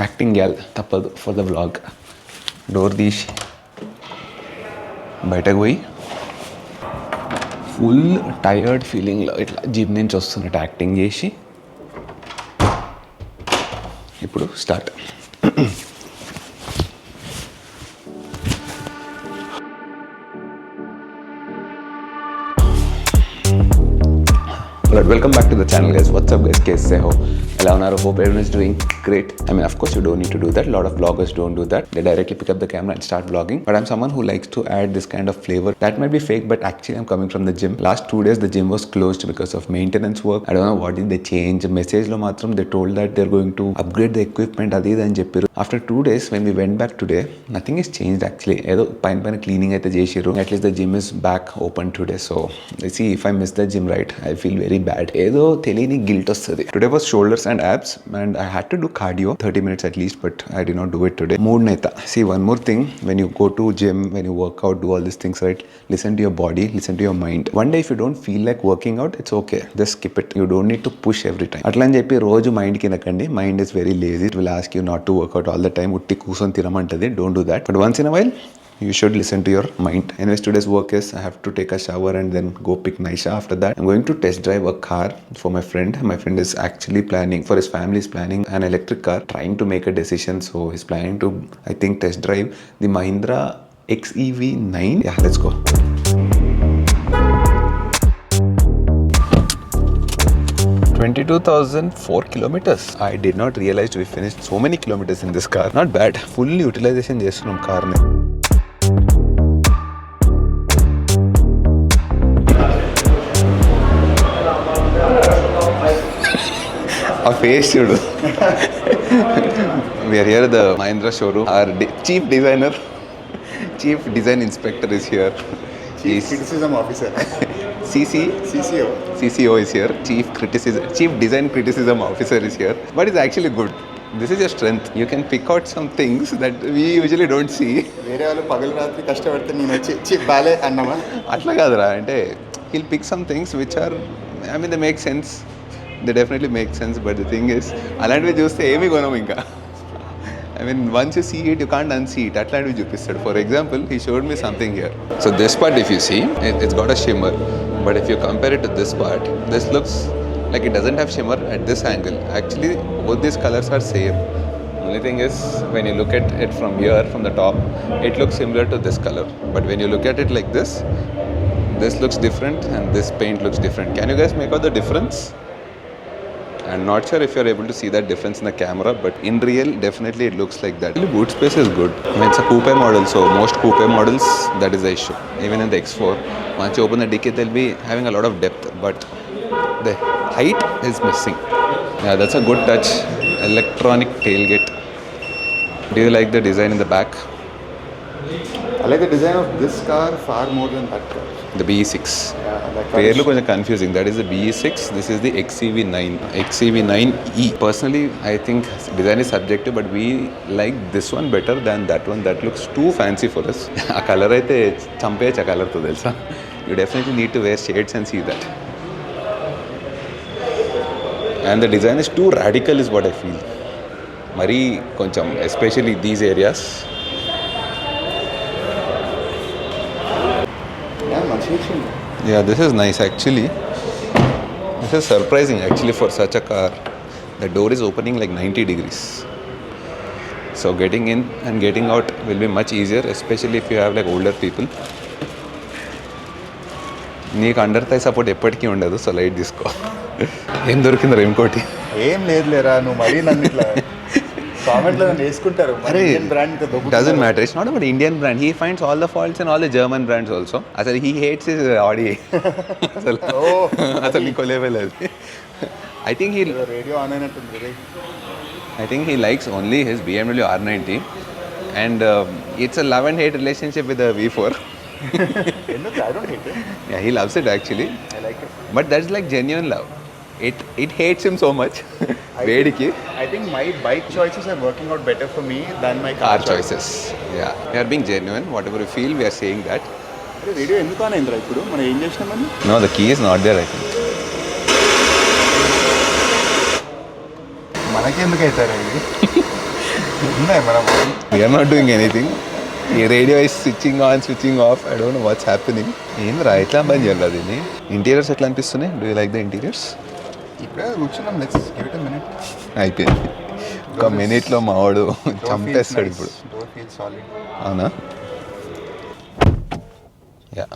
Acting gall తప్పదు for the vlog. Door తీసి బయటకు పోయి ఫుల్ టైర్డ్ ఫీలింగ్లో ఇట్లా జిమ్ నుంచి వస్తున్నట్టు యాక్టింగ్ చేసి ఇప్పుడు start. Welcome back to the channel, guys. What's up, guys? Kaise ho? Hello, hope everyone is doing great. I mean, of course you don't need to do that. A lot of vloggers don't do that. They directly pick up the camera and start vlogging. But I'm someone who likes to add this kind of flavor. That might be fake, but actually I'm coming from the gym. Last 2 days the gym was closed because of maintenance work. I don't know what did they change. Message lo matram they told that they're going to upgrade the equipment adi than cheppiru. After 2 days when we went back today, nothing is changed actually. Edo paina cleaning aithe chesiru. At least the gym is back open today. So let's see if I miss the gym, right? I feel very bad. Edo telini guilt ostadi. Today was shoulders and abs and I had to do cardio 30 minutes at least, but I did not do it today. Mood naita. See, one more thing, when you go to gym, when you work out, do all these things, right? Listen to your body, listen to your mind. One day if you don't feel like working out, it's okay, just skip it. You don't need to push every time. Atla ani cheppi roju mind ki nakandi. Mind is very lazy. It will ask you not to work out all the time. Utti koosoni tiramantadi. Don't do that. But once in a while you should listen to your mind. Anyways, today's work is I have to take a shower and then go pick Naisha. After that I'm going to test drive a car for my friend. My friend is actually planning, for his family is planning an electric car, trying to make a decision. So he's planning to, I think, test drive the Mahindra XEV 9. Yeah, let's go. $22,004 kilometers. I did not realize we finished so many kilometers in this car. Not bad. Full utilization చేస్తున్నాం car ని. ఆ face చూడు. We are here at the Mahindra showroom. Our chief design inspector is here. Chief criticism officer. CCO is here. Chief design criticism officer is here. But it's actually good. This is your strength. You can pick out some things that we usually don't see. వేరే వాళ్ళు పగలు రాత్రి కష్టపడితే నేను వచ్చి బాలే అన్నమా అట్లా కాదురా. అంటే he'll pick some things which are, I mean, they make sense. They definitely make sense. But the thing is, అలాంటివి చూస్తే ఏమీ కొనం ఇంకా. I mean, once you see it, you can't unsee it. అట్లాంటివి చూపిస్తాడు. For example, he showed me something here. So this part, if you see, it's got a shimmer. But if you compare it to this part, this looks like it doesn't have shimmer at this angle. Actually, both these colors are same. Only thing is, when you look at it from here, from the top, it looks similar to this color. But when you look at it like this looks different and this paint looks different. Can you guys make out the difference? I'm not sure if you're able to see that difference in the camera, but in real, definitely it looks like that. The boot space is good. I mean, it's a coupe model, so most coupe models, that is the issue. Even in the X4, once you open the dicky, they'll be having a lot of depth, but the height is missing. Yeah, that's a good touch. Electronic tailgate. Do you like the design in the back? I like the design of this car far more than that car. The BE6. Yeah, that car Fairly కొంచెం confusing. That is the BE6. This is the XEV 9. XEV 9E. Personally, I think design is subjective, but we like this one better than that one. That looks too fancy for us. ఆ colour అయితే చంపేయచ్చు ఆ కలర్తో తెలుసా. You definitely need to wear shades and see that. And the design is too radical is what I feel. మరి కొంచెం especially these areas. Yeah, this is nice actually. This is surprising actually for such a car. The door is opening like 90 degrees. So getting in and getting out will be much easier, especially if you have like older people. నీకు under thigh support ఎప్పటికీ ఉండదు, so light తీసుకో. ఏం దొరికిందిరా ఇంకోటి? ఏం లేదులేరా, నువ్వు మరీ నన్ను ఇట్లా కామెంట్లో వేసుకుంటారు. Doesn't matter. It's not about Indian brand. He finds all the faults in all the German brands also. అసలు he hates his Audi. అసలు ఇంకో లెవెల్ అది. I think రేడియో ఆన్ అయినట్టుంది. I think he likes only his BMW R90 and it's a love and hate relationship with the V4. I don't hate it. Yeah, he loves it actually. I like it. But that's like genuine love. It hates him so much. I think my bike choices are working out better for me than my car choices. Yeah, we are being genuine. Whatever we feel, we are saying that. Radio ఎందుకు on అయిందిరా ఇప్పుడు? మనం ఏం చేసినామని? No, the key is not there, I think. మనకి ఎందుకు అవుతారా ఇది? We are not doing anything. The radio is switching on, switching off. I don't know what's happening. ఏంద్రా ఎట్లా బంద్ చేయాలి దీన్ని? ఇంటీరియర్స్ ఎట్లా అనిపిస్తున్నాయి? Do you like the interiors? ఇప్పుడే కూర్చున్నాం, let's give it a minute. అయిపోయింది. ఒక మినిట్లో మావాడు చంపేస్తాడు ఇప్పుడు. Door feel solid. అవునా? యా.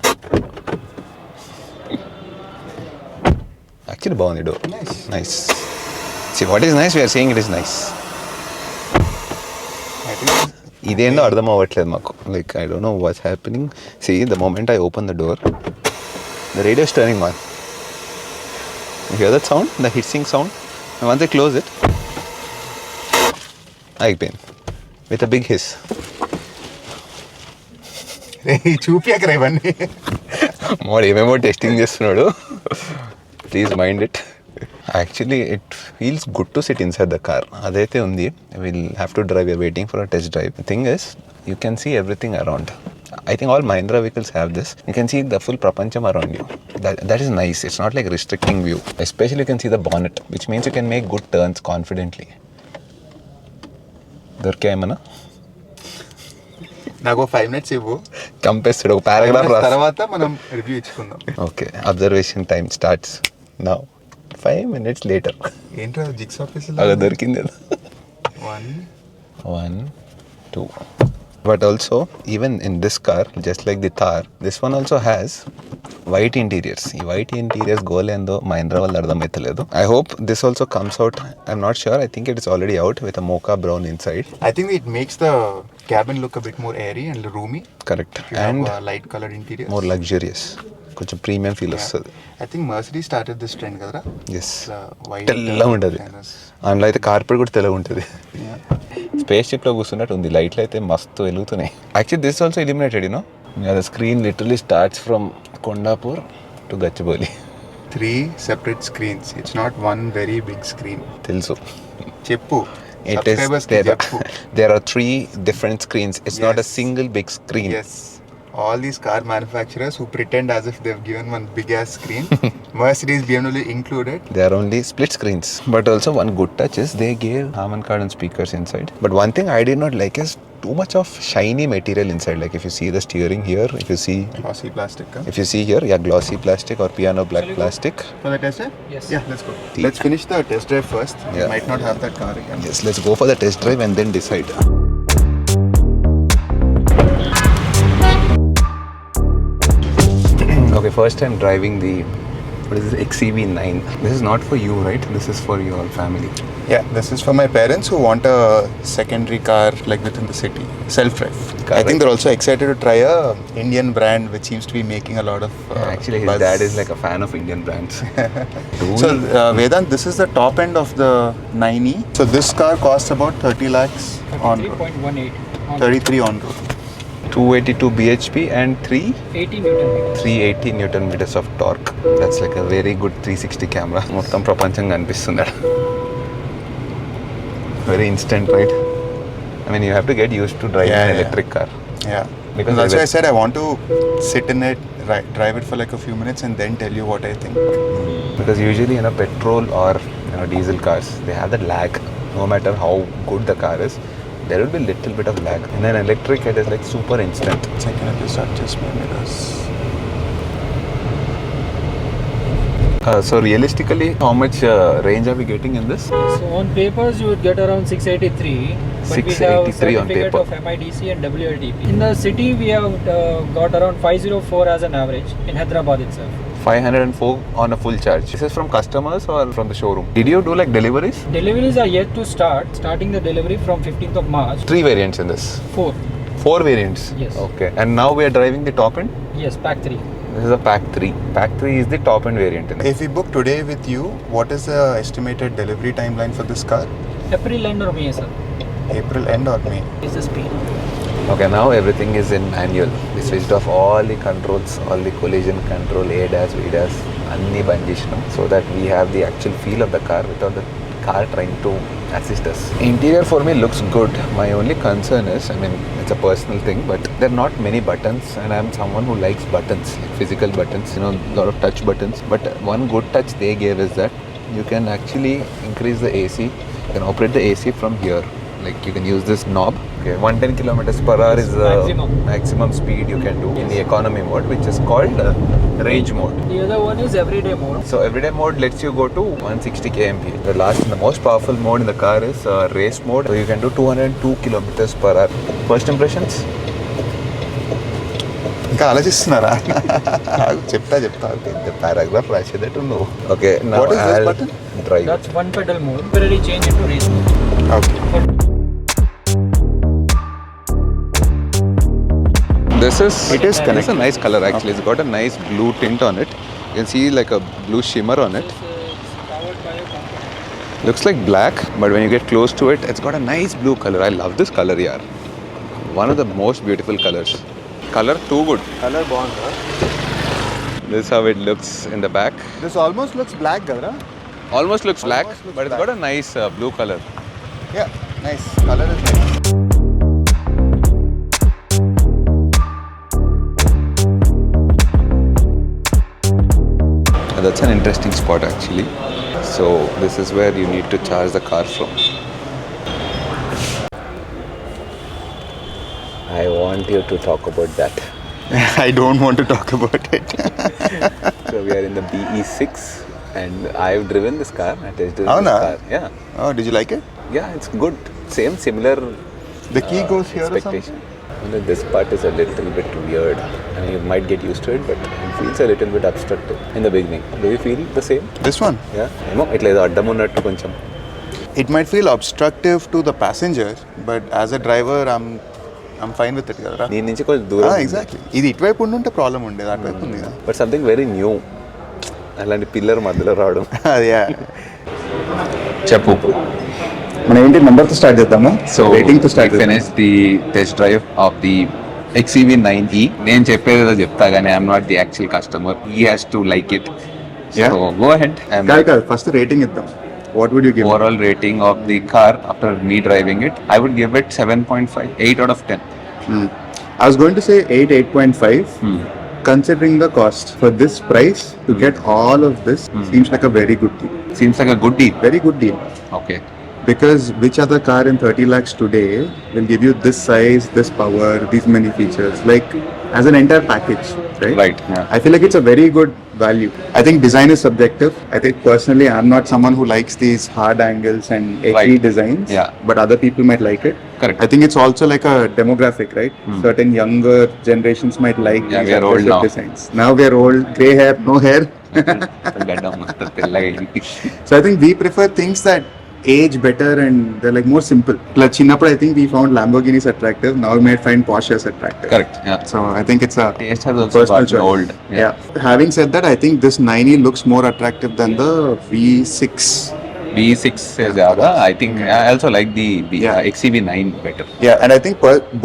యాక్చువల్లీ బాగుంది door. Nice. See what is nice, we are saying it is nice. ఇదేందో అర్థం అవ్వట్లేదు మాకు. Like I don't know what's happening. See the moment I open the door, the radio is turning on. You hear that sound? The hissing sound? And once I close it, అయిపోయింది. With a big hiss. చూపియకరా ఇవన్నీ. వాడు ఏమేమో testing చేస్తున్నాడు. Please mind it. Actually, it feels good to sit inside the car. అదైతే ఉంది. We'll have to drive. We're waiting for a test drive. The thing is, you can see everything around. I think all Mahindra vehicles have this. You can see the full prapancham around you. That is nice. It's not like restricting view. Especially you can see the bonnet, which means you can make good turns confidently. దొరికా ఏమన్నా? నాకు 5 minutes ఇవ్వు, చంపేస్తాడు. ఒక paragraph తర్వాత మనం review ఇచ్చుకుందాం. Okay, observation time starts now. 5 minutes later. ఏంటో జిక్స్ office అలా దొరికింది. 1 2. But also, even in this car, just like the Thar, this one also has white interiors. ఈ white interiors goal ఏందో Mahindra వాళ్ళు అర్థమైతలేదు. I hope this also comes out. I'm not sure. I think it is already out with a mocha brown inside. I think it makes the cabin look a bit more airy and roomy. Correct. And light colored interiors. More luxurious. కొంచెం premium feel వస్తుంది. I think Mercedes started this trend కదరా. Yes, తెల్లగా ఉంటుంది. అందులో అయితే carpet కూడా తెల్లగా ఉంటుంది. స్పేస్ షిప్లో కూర్చున్నట్టు ఉంది. లైట్లు అయితే మస్తు వెలుగుతున్నాయి. Actually this also illuminated, you know. The screen literally starts from Kondapur to Gachibowli. 3 separate screens. It's not one very big screen. తెలుసు. చెప్పు. It is there are 3 different screens. It's not a single big screen. Yes. All these car manufacturers who pretend as if they've given one big ass screen, Mercedes, BMW included, they are only split screens. But also one good touch is they gave Harman Kardon speakers inside. But one thing I did not like is too much of shiny material inside. Like if you see the steering here, if you see glossy plastic. If you see here, glossy plastic or piano black plastic. For the test drive? Yes. Yeah, let's go. Let's finish the test drive first. We might not have that car again. Yes, let's go for the test drive and then decide. Okay, first time driving the, what is this, XEV 9. This is not for you, right? This is for your family. Yeah, this is for my parents who want a secondary car like within the city, self-drive. I think they're also excited to try a Indian brand which seems to be making a lot of actually his buzz. dad is like a fan of Indian brands. So Vedant, this is the top end of the 9e. So this car costs about 30 lakhs on road. 33.18. 33 on road. 282 bhp and 80 Newton meters. 380 Newton meters of torque. That's like a very good 360 camera. మొత్తం ప్రపంచంగా అనిపిస్తుంది. Very instant, right? I mean, you have to get used to driving an electric car. Yeah. Because that's why I said I want to sit in it, drive it for like a few minutes and then tell you what I think. Because usually, petrol or diesel cars, they have that lag. No matter how good the car is, there will be a little bit of lag. In an electric, it is like super instant. Second, I just adjust my mirrors. So realistically, how much range are we getting in this? So on papers you would get around 683. But 683 we have on certificate paper. of MIDC and WLTP. In the city we have got around 504 as an average in Hyderabad itself. 504 on a full charge. This is from customers or from the showroom? Did you do like deliveries? Deliveries are yet to start. Starting the delivery from 15th of March. 3 variants in this. 4. 4 variants? Yes. Okay. And now we are driving the top end? Yes, pack 3. This is a pack 3. Pack 3 is the top end variant in this. If we book today with you, what is the estimated delivery timeline for this car? April end or May, sir. April end or May? Is the speed. Okay, now everything is in manual. We switched off all the controls, all the collision control, ADAS, VDAS, anni ban chesnam, so that we have the actual feel of the car without the car trying to assist us. Interior for me looks good. My only concern is, I mean, it's a personal thing, but there are not many buttons, and I'm someone who likes buttons, like physical buttons, a lot of touch buttons. But one good touch they gave is that you can actually increase the AC. You can operate the AC from here. Like you can use this knob. Okay, 110 kilometers per hour is the maximum speed you can do in the economy mode, which is called range mode. The other one is everyday mode. So everyday mode lets you go to 160 kmph. The last and the most powerful mode in the car is race mode. So you can do 202 kilometers per hour. First impressions? ఇంకా ఆలోచిస్తున్నారా చెప్తా paragraph రాసేదట్టు నువ్వు Okay, now What is this I'll button? drive. That's one pedal mode. Temporarily change into race mode. Okay This is It is a nice color actually. It's got a nice blue tint on it. You can see like a blue shimmer on it. It's powered by a component. Looks like black, but when you get close to it, it's got a nice blue color. I love this color here. One of the most beautiful colors. Color too good. Colour బాగుందా This is how it looks in the back. This almost looks black కదరా Almost looks black, Almost looks but it's black. got a nice blue color. Yeah nice colour is nice That's an interesting spot actually. So this is where you need to charge the car from. I want you to talk about that. I don't want to talk about it So we are in the BE6 and I've driven this car. I tested Avuna? this car. Yeah. Oh did you like it Yeah, it's good. Similar The key goes here or expectation. Only this part is a little bit weird. I mean, you might get used to it, but it feels a little bit obstructive in the beginning. Do you feel the same? This one Yeah. ఏమో ఇట్లా ఏదో అడ్డం ఉన్నట్టు కొంచెం. It might feel obstructive to the passenger but as a driver I'm fine with it కదరా దీని నుంచి కొంచెం దూరం. ఎగ్జాక్ట్లీ ఇది ఇటువైపు ఉండుంటే ప్రాబ్లం ఉండేది అటువైపు ఉంది కదా బట్ సంథింగ్ వెరీ న్యూ. అలాంటి పిల్లర్ మధ్యలో రావడం. అది చెప్పు. మనం ఏంటి నెంబర్తో స్టార్ట్ చేద్దాము So రేటింగ్తో we start finished the test drive of the XEV 9e. నేను చెప్పేది చెప్తా కానీ I'm not the actual customer. He has to like it. Yeah. So go ahead. కాదు ఫస్ట్ రేటింగ్ ఇద్దాం what would you give Overall rating of the car after me driving it, I would give it 7.5, 8 out of 10. I was going to say 8.5 considering the cost for this price to get all of this seems like a very good deal. Seems like a good deal. Very good deal. Okay. Because which other car in 30 lakhs today will give you this size, this power, these many features, like as an entire package, right? Right. Yeah. I feel like it's a very good value. I think design is subjective. I think personally I'm not someone who likes these hard angles and edgy Right. designs, Yeah. but other people might like it. Correct. I think it's also like a demographic, right? Certain younger generations might like Yeah, these we are old aggressive now. designs. Now we are old, grey hair, no hair. గడ్డం మొత్తం తెల్లగా అయింది. So I think we prefer things that age better and they're like more simple. Like chinnappudu I think we found Lamborghinis attractive. Now we might find Porsches attractive. Correct. Yeah. So I think it's a Taste has also personal gotten choice. old. Yeah. Having said that, I think this 9e looks more attractive than the V6. B6 is the other. I think I also like the Yeah. XEV 9 better. Yeah, and I think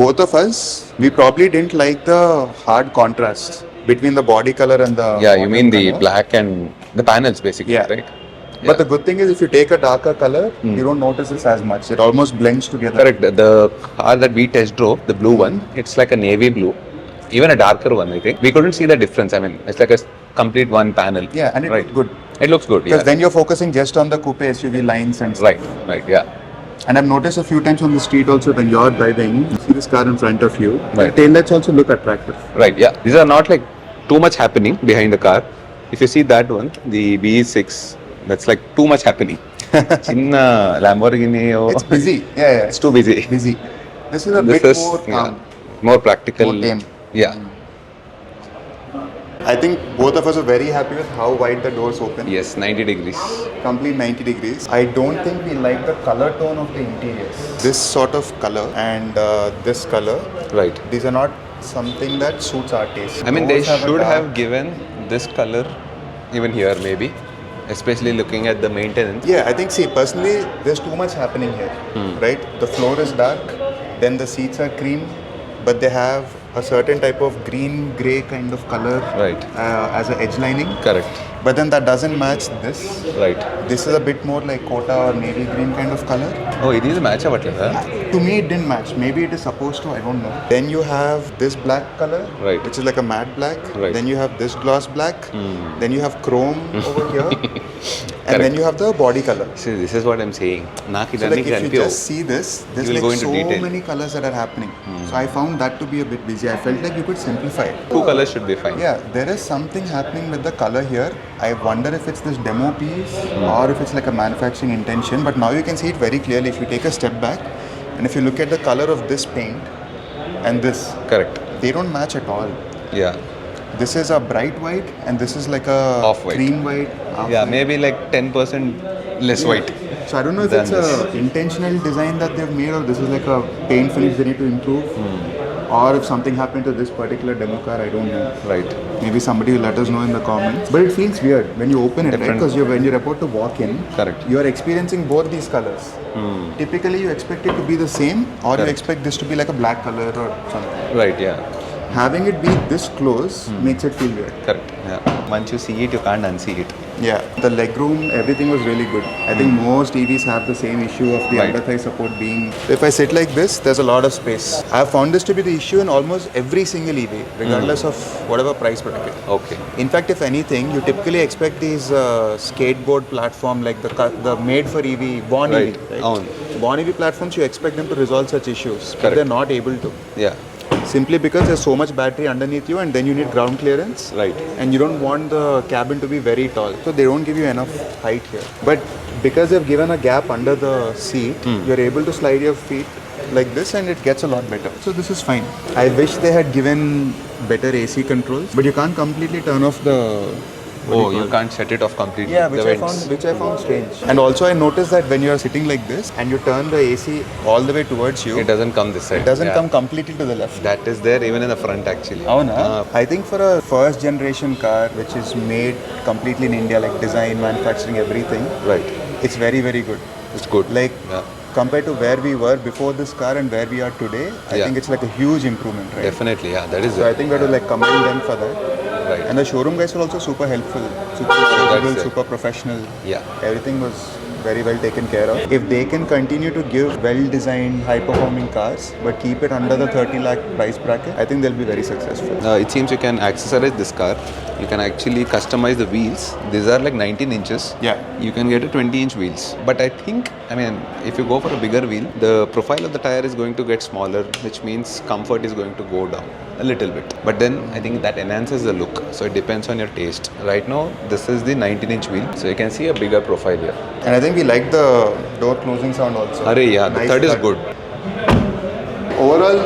both of us, we probably didn't like the hard contrast between the body color and the Yeah, you bottom mean the color. black and the panels basically, Yeah. right? But the good thing is if you take a darker color, you don't notice this as much. It almost blends together. Correct. The car that we test drove, the blue one, it's like a navy blue. Even a darker one, I think. We couldn't see the difference. I mean, it's like a complete one panel. Yeah, and it right. looked good. It looks good. Because Yeah. then you're focusing just on the coupe SUV lines and stuff. Right. Right. Yeah. And I've noticed a few times on the street also when you're driving, you see this car in front of you. Right. The tail lights also look attractive. Right. Yeah. These are not like too much happening behind the car. If you see that one, the BE6, that's like too much happening. Chinna Lamborghini. It's busy. Yeah. It's too busy. Busy. This is a This bit is more calm. more practical. More tame. Yeah. I think both of us are very happy with how wide the doors open. Yes. 90 degrees. Complete 90 degrees. I don't think we like the color tone of the interiors. This sort of color and this color, Right. these are not something that suits our taste. I mean, they Those a should dark- have given this color even here, maybe, especially looking at the maintenance. Yeah, I think, see, personally, there's too much happening here, right? The floor is dark, then the seats are cream, but they have a certain type of green-gray kind of color Right. as an edge lining. Correct. But then that doesn't match this. Right. This is a bit more like Kota or navy green kind of color. Oh, it is a match avatledha. To me, it didn't match. Maybe it is supposed to, I don't know. Then you have this black color, Right. which is like a matte black. Right. Then you have this gloss black. Then you have chrome over here. And Correct. then you have the body color. See, this is what I'm saying. నాకు So ఇదన్నీ like if you కనిపించవు. just see this, there's You will like go into so detail. many colors that are happening. So I found that to be a bit busy. I felt like you could simplify it. 2 colors should be fine. Yeah, there is something happening with the color here. I wonder if it's this demo piece or if it's like a manufacturing intention. But now you can see it very clearly if you take a step back and if you look at the color of this paint and this, Correct. they don't match at all. Yeah. This is a bright white and this is like a Off-white. cream white. Yeah, half-white. maybe like 10% less white. So I don't know if than it's this. a intentional design that they've made or this is like a paint finish they need to improve. Or if something happened to this particular demo car, I don't know. Right. Maybe somebody will let us know in the comments. But it feels weird when you open it, right? Different. Because when you're about to walk in, Correct. you are experiencing both these colors. Typically, you expect it to be the same, or you Correct. expect this to be like a black color or something. Right, yeah. Having it be this close makes it feel weird. Correct. Yeah. Once you see it, you can't unsee it. Yeah, the legroom, everything was really good. I think most EVs have the same issue of the Right. under thigh support being. If I sit like this, there's a lot of space. I have found this to be the issue in almost every single EV, regardless of whatever price bracket. Okay. In fact, if anything, you typically expect these skateboard platform like the made for EV, Born Right. EV, right? Avunu. Born EV platforms, you expect them to resolve such issues, but Correct. they're not able to. Yeah. Simply because there's so much battery underneath you and then you need ground clearance. Right. And you don't want the cabin to be very tall. So they don't give you enough height here. But because they've given a gap under the seat, you're able to slide your feet like this and it gets a lot better. So this is fine. I wish they had given better AC controls, but you can't completely turn off the... Oh, you can't shut it off completely. Yeah, The vents. which I found strange. And also I noticed that when you're sitting like this and you turn the AC all the way towards you, It doesn't come this side. it doesn't Yeah. come completely to the left. That is there even in the front actually. I think for a first generation car which is made completely in India, like design, manufacturing, everything, Right. it's very, very good. It's good. Like Yeah. compared to where we were before this car and where we are today, I Yeah. think it's like a huge improvement, right? Definitely, yeah. That is So it. I think we have to like commend them for that. Right. And the showroom guys were also super helpful, super knowledgeable, it. super professional. Yeah. Everything was very well taken care of. If they can continue to give well-designed, high-performing cars, but keep it under the 30 lakh price bracket, I think they'll be very successful. It seems you can accessorize this car. You can actually customize the wheels. These are like 19 inches. Yeah. You can get a 20-inch wheels. But I think, if you go for a bigger wheel, the profile of the tire is going to get smaller, which means comfort is going to go down a little bit. But then I think that enhances the look. So it depends on your taste. Right now, this is the 19-inch wheel. So you can see a bigger profile here. And I think we like the door closing sound also. Arey, yeah, the Nice third is cut. good. Overall,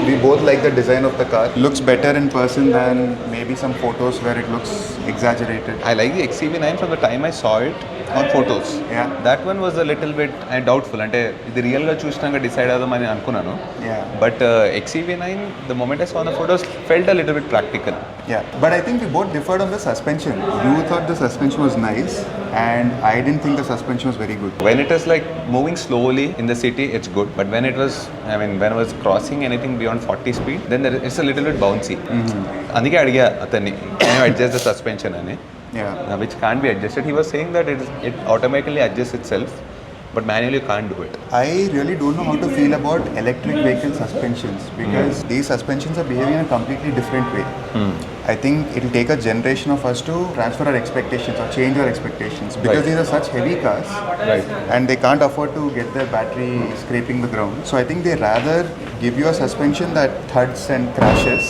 we both like the design of the car. Looks better in person than maybe some photos where it looks exaggerated. I like the XEV9 from the time I saw it on photos. Yeah. That one was a little bit doubtful. అంటే ఇది రియల్గా చూసినాక decide అవుదామని అనుకున్నాను. Yeah. But XEV9, the moment I saw the photos, felt a little bit practical. Yeah, but I think we both differed on the suspension. You thought the suspension was nice, and I didn't think the suspension was very good. When it is like moving slowly in the city, it's good. But when it was, when I was crossing anything beyond 40 speed, then it's a little bit bouncy. అందుకే అడిగా అతన్ని can you adjust the suspension అని, Yeah. which can't be adjusted. He was saying that it automatically adjusts itself, but manually you can't do it. I really don't know how to feel about electric vehicle suspensions because these suspensions are behaving in a completely different way. I think it'll take a generation of us to transfer our expectations or change our expectations because Right. these are such heavy cars, Right. and they can't afford to get their battery scraping the ground. So I think they rather give you a suspension that thuds and crashes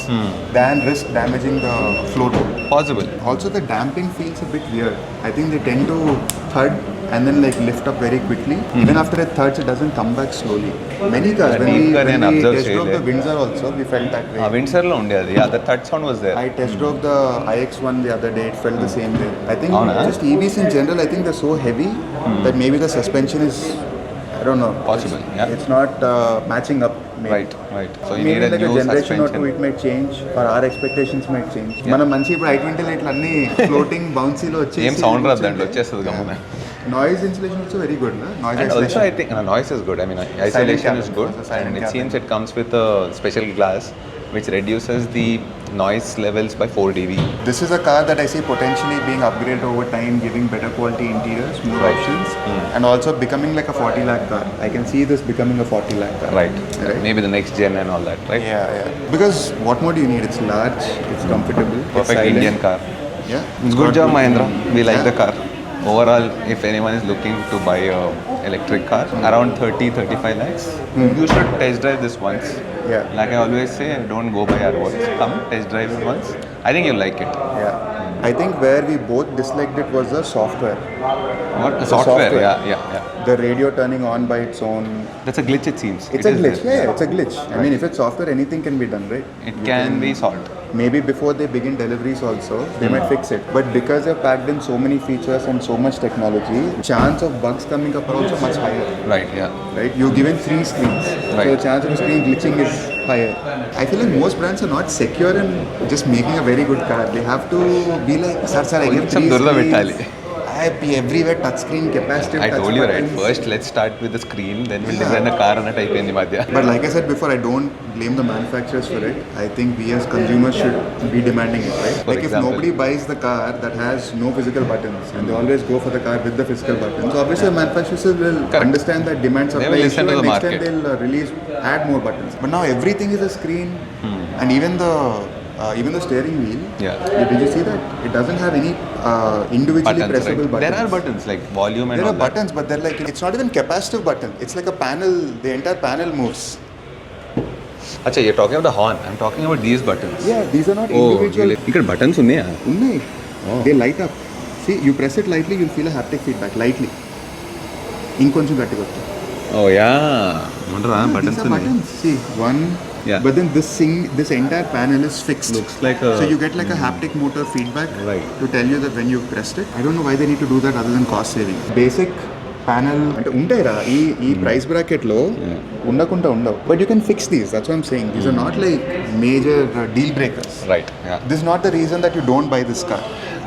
than risk damaging the floor. Possible. Also, the damping feels a bit weird. I think they tend to thud and then like lift up very quickly. Even after it thuds, it doesn't come back slowly. Many cars, when we observe test drove the చేయలే. Windsor also, we felt that way. విండ్సర్లో ఉండేది. Yeah, the thud sound was there. I test drove the iX1 the other day, it felt the same way. I think Avuna? just EVs in general, I think they're so heavy that maybe the suspension is, I don't know. Possible, yeah. It's not matching up. Maybe. Right. So you Maybe need a like new a generation or two suspension. it might change or our expectations might change. మనం మంచి ఇప్పుడు I20 ఇట్లా అన్ని floating బౌన్సీలో వచ్చేసి ఏం sound రాదు దాంట్లో, వచ్చేస్తుంది గమ్మున. Noise insulation also very good నా noise And also I isolation think noise is good. Isolation cabin. is good, Also silent and it cabin. seems it comes with a special glass which reduces the noise levels by 4 dB. This is a car that I see potentially being upgraded over time, giving better quality interiors, more options, and also becoming like a 40 lakh car. I can see this becoming a 40 lakh car. Right. Maybe the next gen and all that, right? Yeah. Because what more do you need? It's large, it's comfortable, it's Perfect silent. Indian car. Yeah. Good job, Mahindra. We like Yeah. the car. Overall, if anyone is looking to buy a electric car around 30-35 lakhs, you should test drive this once. Yeah. Like I always say, don't go by our words. Come, test drive it once. I think you'll like it. Yeah. I think where we both disliked it was the software. What? The software. Yeah. The radio turning on by its own. That's a glitch, it seems. It's a glitch. Yeah, it's a glitch. I mean, if it's software, anything can be done, right? It can be solved. Maybe before they begin deliveries also, they might fix it. But because they've packed in so many features and so much technology, chance of bugs coming up are also much higher. Right, yeah. Right? You're given 3 screens. Right. So the chance of a screen glitching is higher. I feel like most brands are not secure in just making a very good car. They have to be like, sir, I get 3 durda screens. vettali. I be everywhere touchscreen, capacitive I touch told you, right? buttons. First, let's start with the screen, then we'll design a car and a type in the madhya. But like I said before, I don't blame the manufacturers for it. I think we as consumers should be demanding it, right? For Like example. if nobody buys the car that has no physical buttons and they always go for the car with the physical buttons, so obviously the manufacturers will understand that demand supply will issue listen to and the next time market. they'll add more buttons. But now everything is a screen and even the steering wheel. Yeah. Did you see that? It doesn't have any individually Buttons, pressable right? buttons. There are buttons like volume and There all are that. buttons, but they're like, it's not even capacitive button. It's like a panel, the entire panel moves. Acha, you're talking about the horn. I'm talking about these buttons. Yeah, these are not Oh, individual. ఇక్కడ buttons ఉన్నాయా? Unnai. They light up. See, you press it lightly, you'll feel a haptic feedback. Lightly. ఇంకొంచెం గట్టిగా వస్తుంది. Oh yeah. Wonder buttons These are ఉన్నాయి. buttons. See, one. Yeah. But then this entire panel is fixed. Looks like a... So you get like a haptic motor feedback Right. to tell you that when you've pressed it. I don't know why they need to do that other than cost saving. Basic panel అంటే ఉంటాయిరా ఈ price bracket లో ఉండకుండా ఉండవు. But you can fix these. That's what I'm saying. These are not like major deal breakers. Right. Yeah. This is not the reason that you don't buy this car.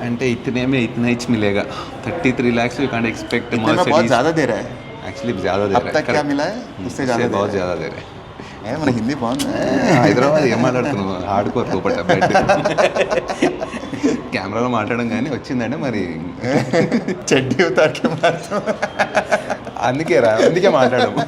అంటే इतने में इतना ही मिलेगा. 33 lakhs you can't expect इतने में बहुत Mercedes. ज़्यादा दे रहा है. Actually ज्यादा दे अब रहा है. तक क्या Correct. मिला है? उससे ज़्यादा दे बहुत रहा ज्यादा दे रहे है. మన హిందీ బాగుంది. హైదరాబాద్ ఏం మాట్లాడుతున్నావు హార్డ్ కోర్ పోపట కెమెరాలో మాట్లాడడం కానీ వచ్చిందంటే మరి చెడ్డీ ఉతార్కే మాత్రం. అందుకే మాట్లాడము.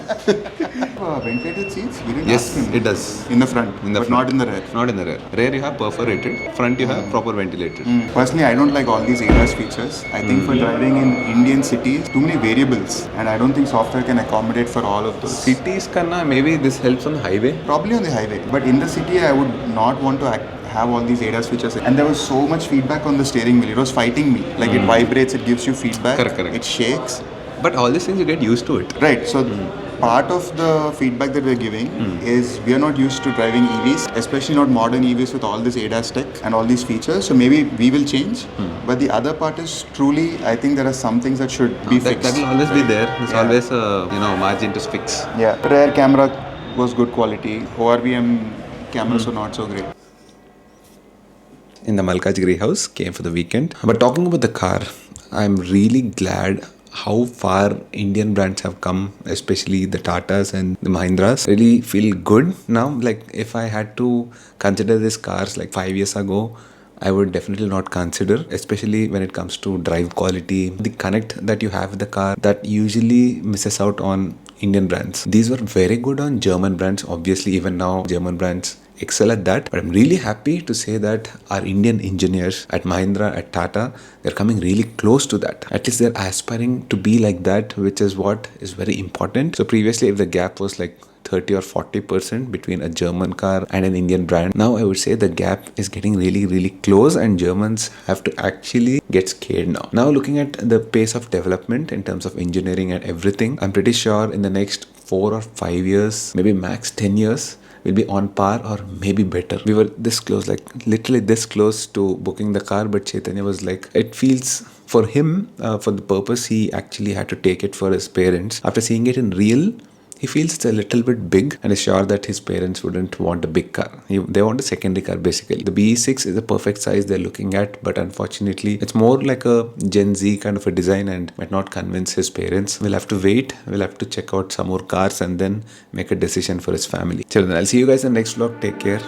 Ventilated seats? We didn't Yes, ask him. it does. In the front, but not in the rear. Not in the rear. Rear you have perforated, front you have proper ventilated. Personally, I don't like all these ADAS features. I think for driving in Indian cities, too many variables, and I don't think software can accommodate for all of those. Cities kanna maybe this helps on the highway. Probably on the highway, but in the city, I would not want to have all these ADAS features. And there was so much feedback on the steering wheel. It was fighting me. Like it vibrates, it gives you feedback. Correct. It shakes. But all these things you get used to it. Right. So part of the feedback that we're giving is we are not used to driving EVs, especially not modern EVs with all this ADAS tech and all these features. So maybe we will change. But the other part is truly, I think there are some things that should be fixed. That will always be there. There's always a margin to fix. Yeah. Rear camera was good quality. ORVM cameras were not so great. In the Malkajgiri house, came for the weekend. But talking about the car, I'm really glad how far Indian brands have come, especially the Tatas and the Mahindras. Really feel good now. Like if I had to consider these cars like 5 years ago, I would definitely not consider, especially when it comes to drive quality, the connect that you have with the car that usually misses out on Indian brands. These were very good on German brands. Obviously, even now German brands excel at that. But I'm really happy to say that our Indian engineers at Mahindra, at Tata, they're coming really close to that. At least they're aspiring to be like that, which is what is very important. So previously, if the gap was like 30 or 40% between a German car and an Indian brand, now I would say the gap is getting really, really close and Germans have to actually get scared now. Now looking at the pace of development in terms of engineering and everything, I'm pretty sure in the next 4 or 5 years, maybe max 10 years, will be on par or maybe better. We were this close, like literally this close to booking the car, but Chaitanya was like, it feels for him, for the purpose he actually had to take it for his parents. After seeing it in real, he feels it's a little bit big and is sure that his parents wouldn't want a big car. They want a secondary car basically. The BE6 is the perfect size they're looking at, but unfortunately it's more like a Gen Z kind of a design and might not convince his parents. We'll have to wait. We'll have to check out some more cars and then make a decision for his family. Children, I'll see you guys in the next vlog. Take care.